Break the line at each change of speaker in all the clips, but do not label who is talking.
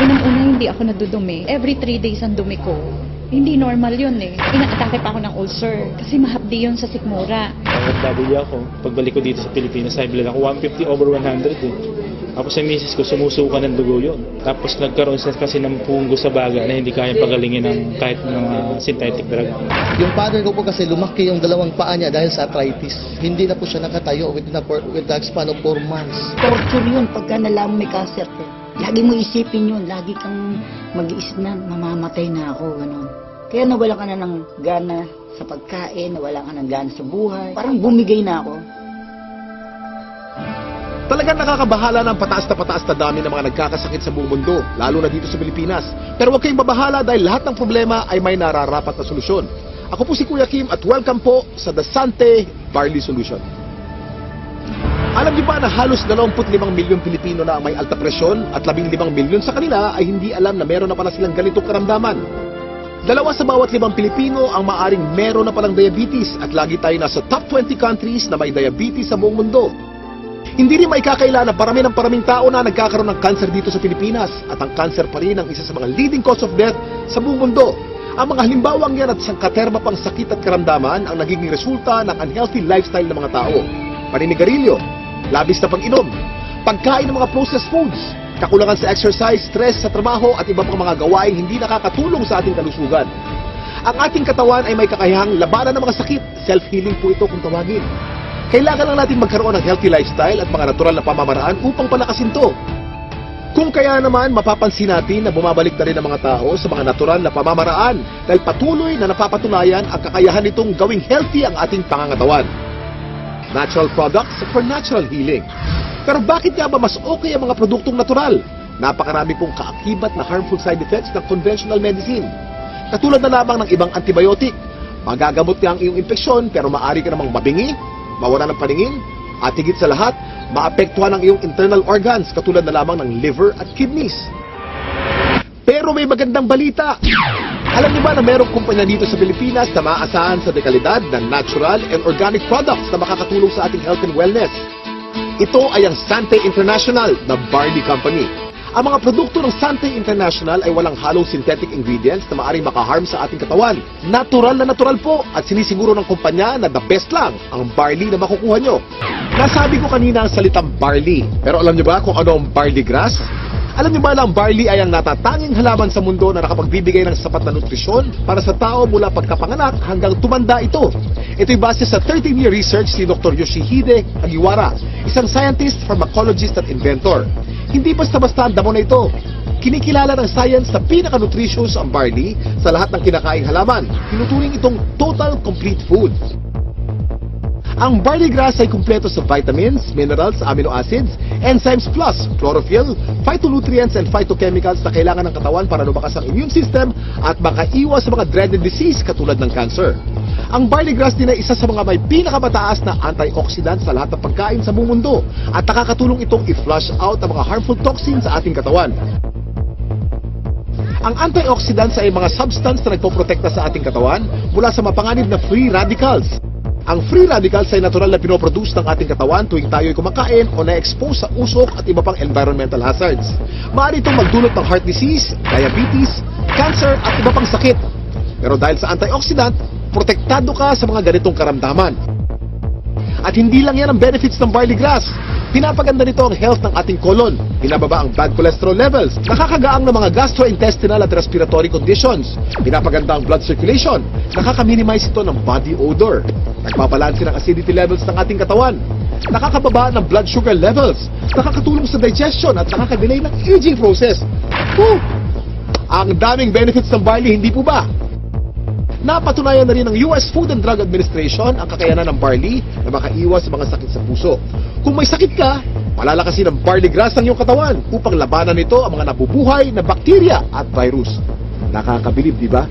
Unang-una hindi ako nadudumi. Every 3 days ang dumi ko. Hindi normal yun eh. Inaatake pa ako ng ulcer kasi mahapdi yun sa sikmura.
OFW ako. Pagbalik ko dito sa Pilipinas, high blood ako 150/100 eh. Tapos yung misis ko, sumusuka ng dugo yun. Tapos nagkaroon siya kasi ng punggo sa baga na hindi kayang pagalingin ng kahit mga synthetic drug.
Yung father ko po kasi lumaki yung dalawang paa niya dahil sa arthritis. Hindi na po siya nakatayo with the span of 4 months.
Torture yun pagka nalaman may cancer ko. Lagi mo isipin yun, lagi kang mag-iisip na mamamatay na ako, gano'n. Kaya nawala ka na ng gana sa pagkain, nawala ka ng gana sa buhay. Parang bumigay na ako.
Talagang nakakabahala ng pataas na dami ng mga nagkakasakit sa buong mundo, lalo na dito sa Pilipinas. Pero huwag kayong mabahala dahil lahat ng problema ay may nararapat na solusyon. Ako po si Kuya Kim at welcome po sa The Sante Barley Solution. Alam niyo ba na halos 25 milyong Pilipino na ang may alta presyon at 15 milyon sa kanila ay hindi alam na meron na pala silang ganitong karamdaman? 2 sa bawat 5 Pilipino ang maaring meron na palang diabetes at lagi tayo nasa top 20 countries na may diabetes sa buong mundo. Hindi rin maikakaila na paraming tao na nagkakaroon ng cancer dito sa Pilipinas at ang cancer pa rin ang isa sa mga leading cause of death sa buong mundo. Ang mga halimbawang yan at sangkaterma pang sakit at karamdaman ang nagiging resulta ng unhealthy lifestyle ng mga tao. Paninigarilyo, labis na pag-inom, pagkain ng mga processed foods, kakulangan sa exercise, stress sa trabaho at iba pang mga gawain hindi nakakatulong sa ating kalusugan. Ang ating katawan ay may kakayahang labanan ng mga sakit. Self-healing po ito kung tawagin. Kailangan lang natin magkaroon ng healthy lifestyle at mga natural na pamamaraan upang palakasin ito. Kung kaya naman, mapapansin natin na bumabalik na rin ang mga tao sa mga natural na pamamaraan dahil patuloy na napapatunayan ang kakayahan nitong gawing healthy ang ating pangangatawan. Natural products for natural healing. Pero bakit nga ba mas okay ang mga produktong natural? Napakarami pong kaakibat na harmful side effects ng conventional medicine. Katulad na lamang ng ibang antibiotic. Magagamot nga ang iyong infeksyon pero maaari ka namang mabingi, mawala ng paningin, at higit sa lahat, maapektuhan ang iyong internal organs katulad na lamang ng liver at kidneys. Pero may magandang balita. Alam niyo ba na mayroong kumpanya dito sa Pilipinas na maaasahan sa dekalidad ng natural and organic products na makakatulong sa ating health and wellness? Ito ay ang Sante International na barley company. Ang mga produkto ng Sante International ay walang halong synthetic ingredients na maaaring makaharm sa ating katawan. Natural na natural po at sinisiguro ng kumpanya na the best lang ang barley na makukuha nyo. Nasabi ko kanina ang salitang barley. Pero alam niyo ba kung ano ang barley grass? Alam niyo ba na ang barley ay ang natatanging halaman sa mundo na nakapagbibigay ng sapat na nutrisyon para sa tao mula pagkapanganak hanggang tumanda ito? Ito'y base sa 13-year research ni Dr. Yoshihide Hagiwara, isang scientist, pharmacologist at inventor. Hindi basta-basta ang damo na ito. Kinikilala ng science na pinaka-nutritious ang barley sa lahat ng kinakaing halaman. Tinuturing itong total complete food. Ang barley grass ay kumpleto sa vitamins, minerals, amino acids, enzymes plus chlorophyll, phytonutrients and phytochemicals na kailangan ng katawan para lumakas ang immune system at makaiwas sa mga dreaded disease katulad ng cancer. Ang barley grass din ay isa sa mga may pinakamataas na antioxidant sa lahat ng pagkain sa buong mundo at nakakatulong itong i-flush out ang mga harmful toxins sa ating katawan. Ang antioxidants ay mga substance na nagpoprotekta sa ating katawan mula sa mapanganib na free radicals. Ang free radicals ay natural na pinoproduce ng ating katawan tuwing tayo'y kumakain o na-expose sa usok at iba pang environmental hazards. Maaari itong magdulot ng heart disease, diabetes, cancer at iba pang sakit. Pero dahil sa antioxidant, protektado ka sa mga ganitong karamdaman. At hindi lang yan ang benefits ng barley grass. Pinapaganda nito ang health ng ating colon. Pinababa ang bad cholesterol levels. Nakakagaang ng mga gastrointestinal at respiratory conditions. Pinapaganda ang blood circulation. Nakaka-minimize ito ng body odor. Nagbabalanse ng acidity levels ng ating katawan. Nakakababa ng blood sugar levels. Nakakatulong sa digestion at nakaka-delay ng aging process. Ang daming benefits ng barley, hindi po ba? Napatunayan na rin ng US Food and Drug Administration ang kakayanan ng barley na makaiwas sa mga sakit sa puso. Kung may sakit ka, malalakasin ng barley grass ang iyong katawan upang labanan nito ang mga nabubuhay na bakterya at virus. Nakakabilib, di ba?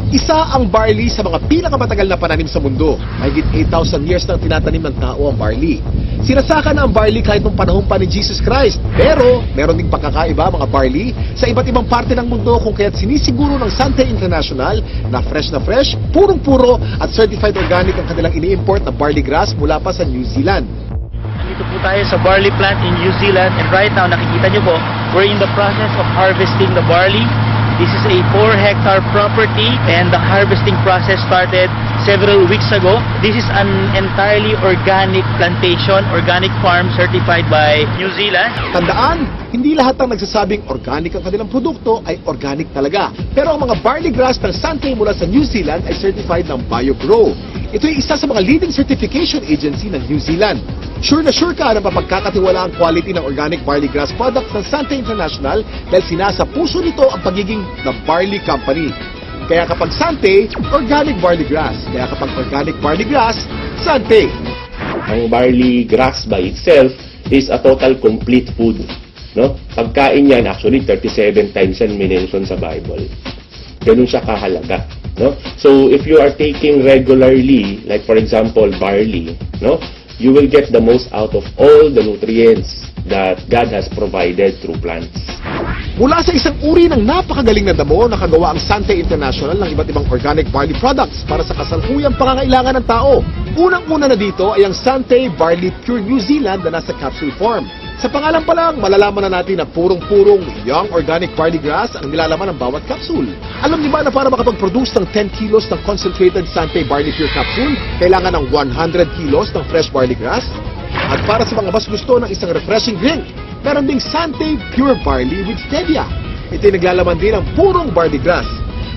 Isa ang barley sa mga pinakamatagal na pananim sa mundo. Mahigit 8,000 years nang tinatanim ng tao ang barley. Sinasaka na ang barley kahit nung panahon pa ni Jesus Christ. Pero, meron ding pagkakaiba mga barley sa iba't ibang parte ng mundo kung kaya't sinisiguro ng Sante International na fresh, purong-puro at certified organic ang kanilang ini-import na barley grass mula pa sa New Zealand.
Nandito po tayo sa barley plant in New Zealand and right now nakikita nyo po We're in the process of harvesting the barley. This is a 4-hectare property and the harvesting process started several weeks ago. This is an entirely organic plantation, organic farm certified by New Zealand.
Tandaan, hindi lahat ng nagsasabing organic ang kanilang produkto ay organic talaga. Pero ang mga barley grass ng Sante mula sa New Zealand ay certified ng BioGrow. Ito ay isa sa mga leading certification agency ng New Zealand. Sure na sure ka na mapagkakatiwala ang quality ng organic barley grass products ng Sante International dahil sinasa puso nito ang pagiging The Barley Company. Kaya kapag Sante, organic barley grass. Kaya kapag organic barley grass, Sante.
Ang barley grass by itself is a total complete food. No? Pagkain yan, actually 37 times yan minention sa Bible. Ganun siya kahalaga. No? So if you are taking regularly, like for example barley, no, you will get the most out of all the nutrients that God has provided through plants.
Mula sa isang uri ng napakagaling na damo, nakagawa ang Sante International ng iba't ibang organic barley products para sa kasalukuyang pangangailangan ng tao. Unang-una na dito ay ang Sante Barley Pure New Zealand na nasa capsule form. Sa pangalan pa lang, malalaman na natin na purong-purong young organic barley grass ang nilalaman ng bawat capsule. Alam niyo ba na para makapag-produce ng 10 kilos ng concentrated Sante Barley Pure capsule, kailangan ng 100 kilos ng fresh barley grass? At para sa mga mas gusto ng isang refreshing drink, meron ding Sante Pure Barley with Stevia. Ito'y naglalaman din ng purong barley grass.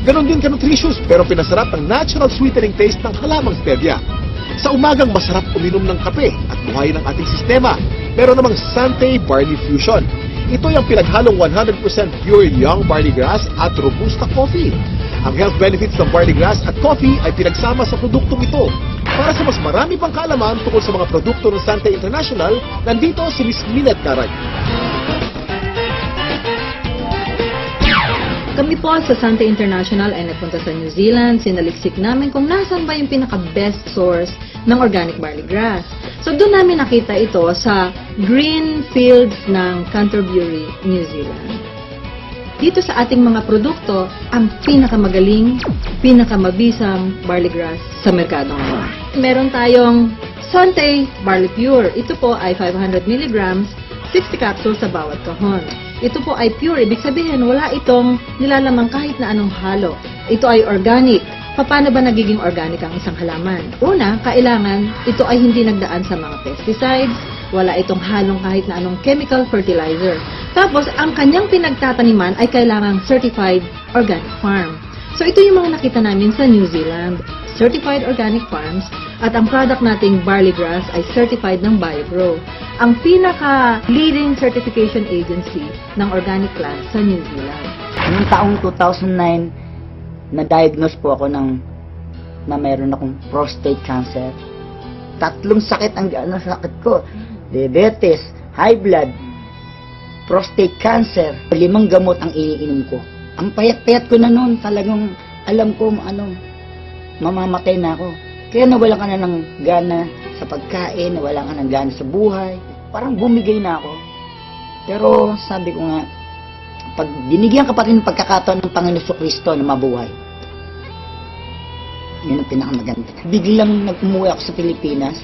Ganon din ka-nutritious pero pinasarap ang natural sweetening taste ng halamang Stevia. Sa umagang masarap uminom ng kape at buhayin ang ating sistema. Meron namang Sante Barley Fusion. Ito yung pinaghalong 100% pure young barley grass at robusta coffee. Ang health benefits ng barley grass at coffee ay pinagsama sa produktong ito. Para sa mas marami pang kaalaman tungkol sa mga produkto ng Sante International, nandito si Miss Minette Caray.
Kami po sa Sante International ay nagpunta sa New Zealand. Sinaliksik namin kung nasan ba yung pinaka-best source ng organic barley grass. So doon namin nakita ito sa green fields ng Canterbury, New Zealand. Dito sa ating mga produkto, ang pinakamagaling, pinakamabisang barley grass sa merkado ngayon. Meron tayong Sante Barley Pure. Ito po ay 500 mg, 60 capsules sa bawat kahon. Ito po ay pure, ibig sabihin wala itong nilalamang kahit na anong halo. Ito ay organic. Paano ba nagiging organic ang isang halaman? Una, kailangan ito ay hindi nagdaan sa mga pesticides, wala itong halong kahit na anong chemical fertilizer. Tapos, ang kanyang pinagtataniman ay kailangang certified organic farm. So, ito yung mga nakita namin sa New Zealand. Certified organic farms at ang product nating barley grass ay certified ng BioGrow. Ang pinaka-leading certification agency ng organic plants sa New Zealand.
Noong taong 2009, na-diagnose po ako na meron akong prostate cancer. 3 sakit ang sakit ko. Diabetes, high blood, prostate cancer. 5 gamot ang iniinom ko. Ang payat-payat ko na noon, talagang alam ko mamamatay na ako. Kaya nawalan ka na ng gana sa pagkain, nawalan ka ng gana sa buhay. Parang bumigay na ako. Pero sabi ko nga, pag binigyan ka pa rin ng pagkakataon ng Panginoon Kristo na mabuhay, yun ang pinakamaganda. Biglang nag-umuwi ako sa Pilipinas,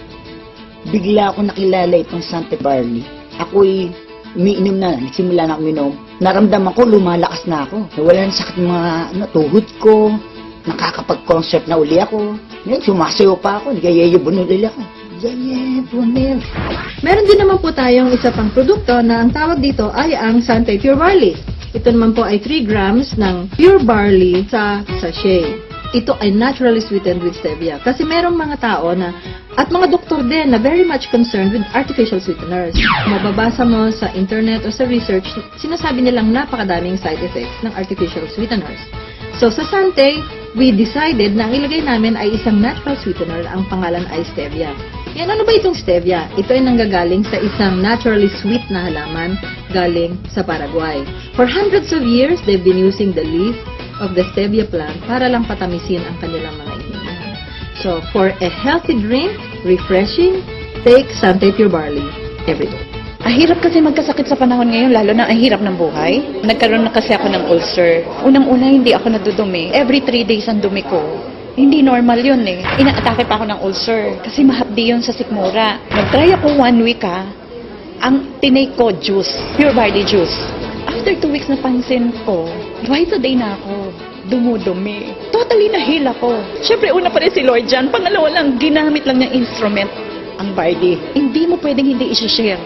bigla ako nakilala itong Sante Barley. Ako'y umiinom na, nagsimula na ako uminom. Naramdaman ko, lumalakas na ako. Nawala na sakit mga tuhod ko, nakakapag-concert na uli ako. Ngayon, sumasayo pa ako, nagayayabunod ulit ako. Yayabunod.
Meron din naman po tayong isa pang produkto na ang tawag dito ay ang Sante Pure Barley. Ito naman po ay 3 grams ng pure barley sa sachet. Ito ay naturally sweetened with stevia. Kasi merong mga tao na, at mga doktor din na very much concerned with artificial sweeteners. Mababasa mo sa internet o sa research, sinasabi nilang napakadaming side effects ng artificial sweeteners. So sa Sante, we decided na ang ilagay namin ay isang natural sweetener na ang pangalan ay stevia. Yan, ano ba itong stevia? Ito ay nanggagaling sa isang naturally sweet na halaman galing sa Paraguay. For hundreds of years, they've been using the leaf of the stevia plant para lang patamisin ang kanilang mga iniinom. So, for a healthy drink, refreshing, take Sante Pure Barley every day.
Ang hirap kasi magkasakit sa panahon ngayon, lalo na ang hirap ng buhay. Nagkaroon na kasi ako ng ulcer. Unang-una, hindi ako nadudumi. Every 3 days ang dumi ko. Hindi normal yun eh. Inaatake pa ako ng ulcer kasi mahapdi yun sa sikmura. Nag-try ako 1 week Ang tinake ko, juice. Pure barley juice. After 2 weeks napansin ko, twice a day na ako dumudumi. Totally nahil ako. Siyempre, una pa rin si Lloyd dyan. Pangalawa lang, ginamit lang niyang instrument ang Barley. Hindi mo pwedeng hindi i-share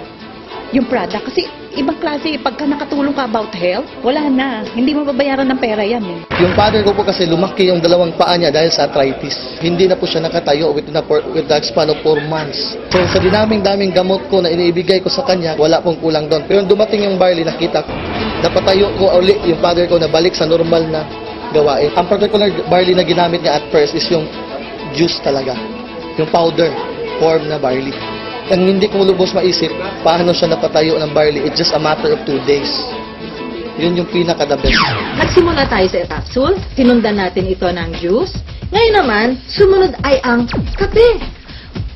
yung product. Kasi ibang klase, pagka nakatulong ka about health, wala na. Hindi mo babayaran ng pera yan eh.
Yung father ko po kasi lumaki yung dalawang paa niya dahil sa arthritis. Hindi na po siya nakatayo with the span of 4 months. So sa daming gamot ko na iniibigay ko sa kanya, wala pong kulang doon. Pero nung dumating yung Barley, nakita ko, napatayo ko uli yung father ko na balik sa normal na gawain. Ang particular Barley na ginamit niya at first is yung juice talaga. Yung powder form na Barley. Ang hindi ko lubos maisip, paano siya napatayo ng Barley. It's just a matter of 2 days. Yun yung pinaka-the best.
Nagsimula tayo sa capsule, sinundan natin ito ng juice. Ngayon naman, sumunod ay ang kape.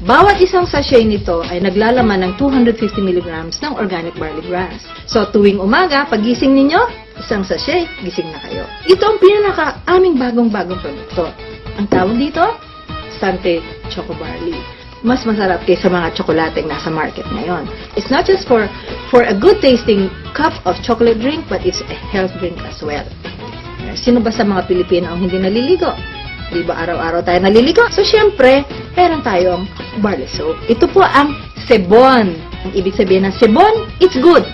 Bawat isang sachet nito ay naglalaman ng 250 mg ng organic barley grass. So tuwing umaga, pagising ninyo, isang sachet, gising na kayo. Ito ang aming bagong-bagong produkto. Ang tawag dito, Sante Choco Barley. Mas masarap kaysa mga tsokolateng nasa market ngayon. It's not just for a good tasting cup of chocolate drink, but it's a health drink as well. Sino ba sa mga Pilipino ang hindi naliligo? Di ba araw-araw tayo naliligo? So syempre, meron tayong barley soap. Ito po ang sebon. Ang ibig sabihin ng sebon, it's good.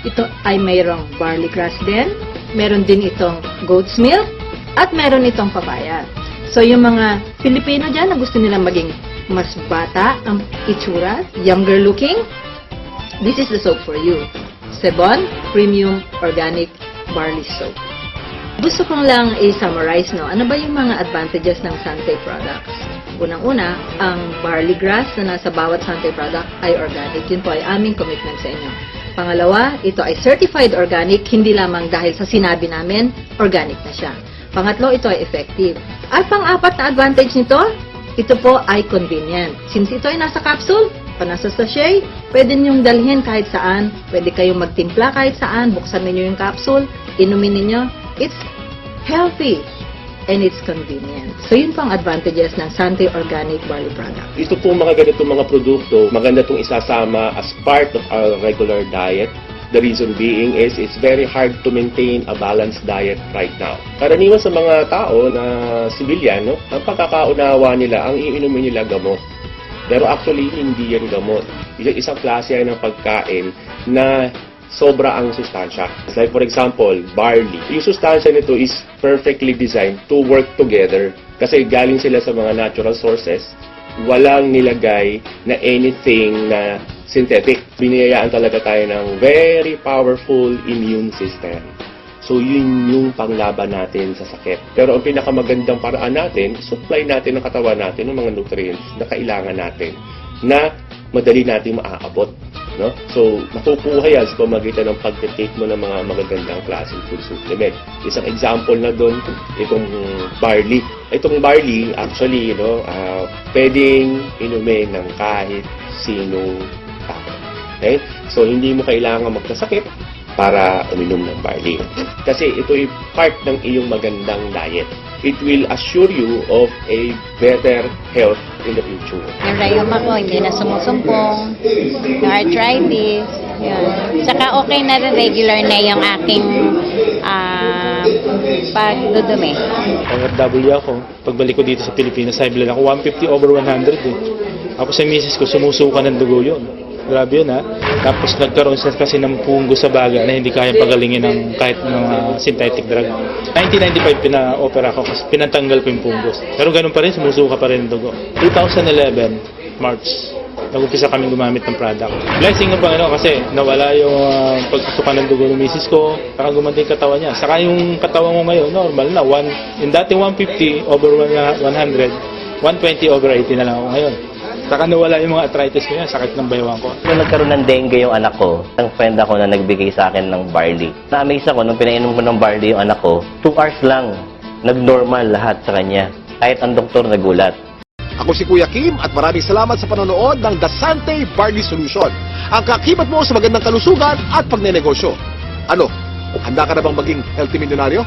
Ito ay mayroong barley grass din. Meron din itong goat's milk. At meron itong papaya. So yung mga Pilipino dyan na gusto nilang maging mas bata ang itsura, younger looking, this is the soap for you. Sebon Premium Organic Barley Soap. Gusto kong lang i-summarize, no? Ano ba yung mga advantages ng Sante products? Unang-una, ang barley grass na nasa bawat Sante product ay organic. Yun po ay aming commitment sa inyo. Pangalawa, ito ay certified organic, hindi lamang dahil sa sinabi namin, organic na siya. Pangatlo, ito ay effective. At pang-apat na advantage nito, ito po ay convenient. Since ito ay nasa capsule, nasa sachet, pwede niyong dalhin kahit saan. Pwede kayong magtimpla kahit saan. Buksan niyo yung capsule, inumin niyo. It's healthy and it's convenient. So yun pang advantages ng Sante Organic Barley product.
Ito po mga ganitong mga produkto, maganda itong isasama as part of our regular diet. The reason being is it's very hard to maintain a balanced diet right now. Karaniwan sa mga tao na civilian, no, ang pagkakaunawa nila, ang iinumin nila gamot. Pero actually, hindi yan gamot. Isang klase yan ng pagkain na sobra ang sustansya. Like for example, barley. Yung sustansya nito is perfectly designed to work together. Kasi galing sila sa mga natural sources. Walang nilagay na anything na synthetic. Biniyayaan talaga tayo ng very powerful immune system. So, yun yung panglaban natin sa sakit. Pero ang pinakamagandang paraan natin, supply natin ng katawan natin ng mga nutrients na kailangan natin na madali natin maaabot. No? So, makukuha yan sa pamagitan ng pag-take mo ng mga magagandang klaseng food supplement. Isang example na doon, itong barley. Itong barley, actually, pwedeng inumin ng kahit sinong tao. Okay? So, hindi mo kailangan magkasakit para uminom ng barley. Kasi ito ay part ng iyong magandang diet. It will assure you of a better health in the future.
Yung rayuma ko, hindi na sumusumpong. Yung arthritis, yun. Saka okay na rin, regular na yung aking pagdudumi.
Pang-FW ako. Pagbalik ko dito sa Pilipinas, high blood ako. 150/100 eh. Tapos sa misis ko, sumusuka ng dugo yun. Grabe yun ha. Tapos nagkaroon siya kasi ng punggo sa baga na hindi kayang pagalingin ng kahit ng synthetic drug. 1995 pina-opera ko kasi pinatanggal ko yung punggos. Pero ganun pa rin, sumusuka pa rin ng dugo. 2011, March, nag-umpisa kaming gumamit ng product. Blessing ng Panginoon kasi nawala yung pagsusuka ng dugo ng misis ko, saka gumanda yung katawan niya. Saka yung katawan mo ngayon, normal na. Yung dati 150/100, 120/80 na lang ako ngayon. Saka nawala yung mga arthritis ko yan, sakit ng baywang ko.
Nung nagkaroon ng dengue yung anak ko, ang friend ako na nagbigay sa akin ng barley. Na-amaze ako nung pinainom ko ng barley yung anak ko, 2 hours lang, nag-normal lahat sa kanya. Kahit ang doktor nagulat.
Ako si Kuya Kim at maraming salamat sa panonood ng The Sante Barley Solution. Ang kakibat mo sa magandang kalusugan at pagnenegosyo. Ano? Handa ka na bang maging healthy milyonaryo?